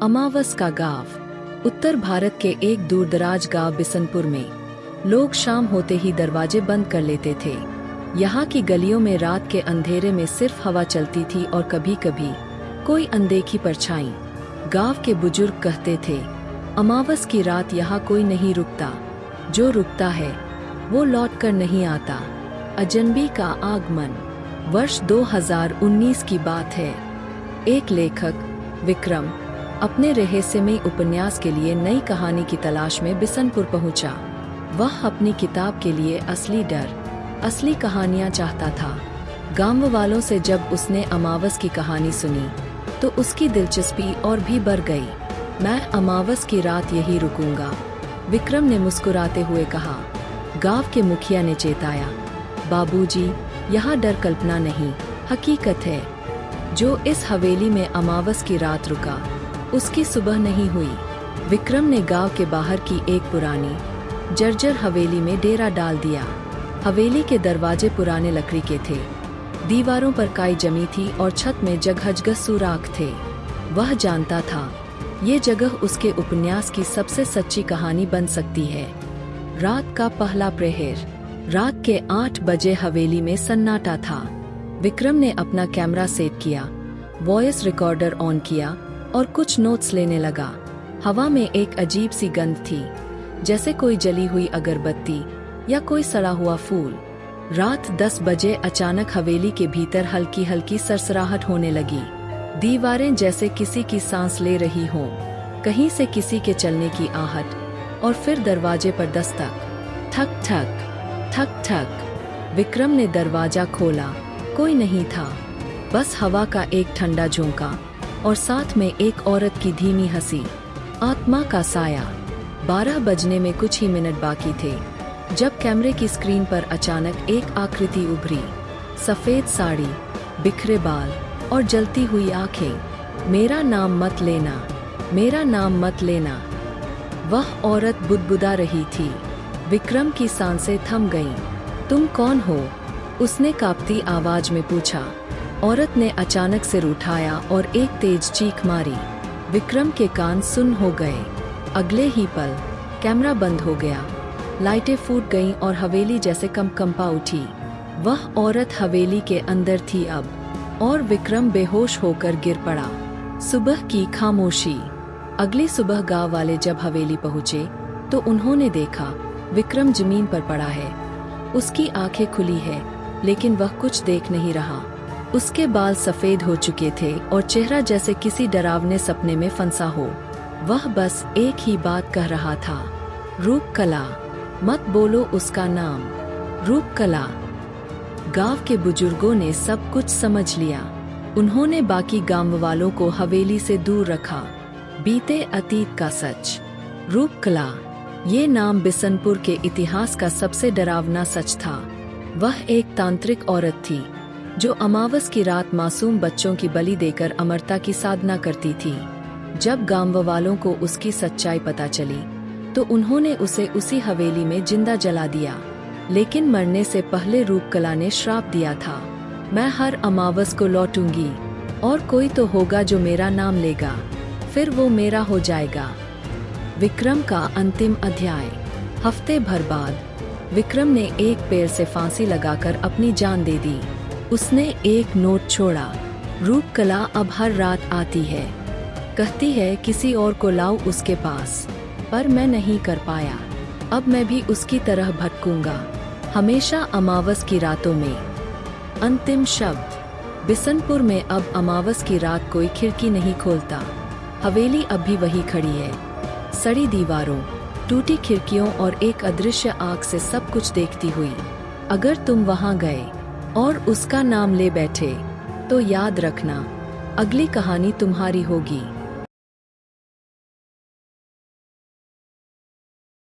अमावस का गांव। उत्तर भारत के एक दूरदराज गांव बिसनपुर में लोग शाम होते ही दरवाजे बंद कर लेते थे। यहाँ की गलियों में रात के अंधेरे में सिर्फ हवा चलती थी और कभी कभी कोई अनदेखी परछाई। गांव के बुजुर्ग कहते थे, अमावस की रात यहाँ कोई नहीं रुकता, जो रुकता है वो लौट कर नहीं आता। अजनबी का आगमन। वर्ष 2019 की बात है। एक लेखक विक्रम अपने रहस्यमयी उपन्यास के लिए नई कहानी की तलाश में बिसनपुर पहुंचा। वह अपनी किताब के लिए असली डर, असली कहानियां चाहता था। गांव वालों से जब उसने अमावस की कहानी सुनी तो उसकी दिलचस्पी और भी बढ़ गई। मैं अमावस की रात यही रुकूंगा, विक्रम ने मुस्कुराते हुए कहा। गांव के मुखिया ने चेताया, बाबूजी, यहाँ डर कल्पना नहीं, हकीकत है। जो इस हवेली में अमावस की रात रुका, उसकी सुबह नहीं हुई। विक्रम ने गांव के बाहर की एक पुरानी जर्जर हवेली में डेरा डाल दिया। हवेली के दरवाजे पुराने लकड़ी के थे, दीवारों पर काई जमी थी और छत में जगह सुराख थे। वह जानता था ये जगह उसके उपन्यास की सबसे सच्ची कहानी बन सकती है। रात का पहला प्रहर। रात के 8 बजे हवेली में सन्नाटा था। विक्रम ने अपना कैमरा सेट किया, वॉइस रिकॉर्डर ऑन किया और कुछ नोट्स लेने लगा। हवा में एक अजीब सी गंध थी, जैसे कोई जली हुई अगरबत्ती या कोई सड़ा हुआ फूल। रात 10 बजे अचानक हवेली के भीतर हल्की हल्की सरसराहट होने लगी। दीवारें जैसे किसी की सांस ले रही हों, कहीं से किसी के चलने की आहट, और फिर दरवाजे पर दस्तक। ठक ठक ठक ठक। विक्रम ने दरवाजा खोला। कोई नहीं था, बस हवा का एक ठंडा झोंका और साथ में एक औरत की धीमी हंसी। आत्मा का साया। 12 बजने में कुछ ही मिनट बाकी थे जब कैमरे की स्क्रीन पर अचानक एक आकृति उभरी। सफेद साड़ी, बिखरे बाल और जलती हुई आंखें। मेरा नाम मत लेना, मेरा नाम मत लेना। वह औरत बुदबुदा रही थी। विक्रम की सांसें थम गईं। तुम कौन हो? उसने कांपती आवाज में पूछा। औरत ने अचानक सिर उठाया और एक तेज चीख मारी। विक्रम के कान सुन्न हो गए। अगले ही पल कैमरा बंद हो गया, लाइटें फूट गईं और हवेली जैसे कंपा उठी। वह औरत हवेली के अंदर थी अब, और विक्रम बेहोश होकर गिर पड़ा। सुबह की खामोशी। अगली सुबह गांव वाले जब हवेली पहुंचे तो उन्होंने देखा विक्रम जमीन पर पड़ा है। उसकी आंखें खुली है, लेकिन वह कुछ देख नहीं रहा। उसके बाल सफेद हो चुके थे और चेहरा जैसे किसी डरावने सपने में फंसा हो। वह बस एक ही बात कह रहा था, रूपकला, मत बोलो उसका नाम, रूपकला। गांव के बुजुर्गों ने सब कुछ समझ लिया। उन्होंने बाकी गांव वालों को हवेली से दूर रखा। बीते अतीत का सच। रूपकला, ये नाम बिसनपुर के इतिहास का सबसे डरावना सच था। वह एक तांत्रिक औरत थी जो अमावस की रात मासूम बच्चों की बलि देकर अमरता की साधना करती थी। जब गांव वालों को उसकी सच्चाई पता चली तो उन्होंने उसे उसी हवेली में जिंदा जला दिया। लेकिन मरने से पहले रूपकला ने श्राप दिया था, मैं हर अमावस को लौटूंगी और कोई तो होगा जो मेरा नाम लेगा, फिर वो मेरा हो जाएगा। विक्रम का अंतिम अध्याय। हफ्ते भर बाद विक्रम ने एक पेड़ से फांसी लगाकर अपनी जान दे दी। उसने एक नोट छोड़ा, रूपकला अब हर रात आती है, कहती है किसी और को लाओ उसके पास, पर मैं नहीं कर पाया। अब मैं भी उसकी तरह भटकूंगा, हमेशा अमावस की रातों में। अंतिम शब्द। बिसनपुर में अब अमावस की रात कोई खिड़की नहीं खोलता। हवेली अब भी वही खड़ी है, सड़ी दीवारों, टूटी खिड़कियों और एक अदृश्य आँख से सब कुछ देखती हुई। अगर तुम वहां गए और उसका नाम ले बैठे तो याद रखना, अगली कहानी तुम्हारी होगी।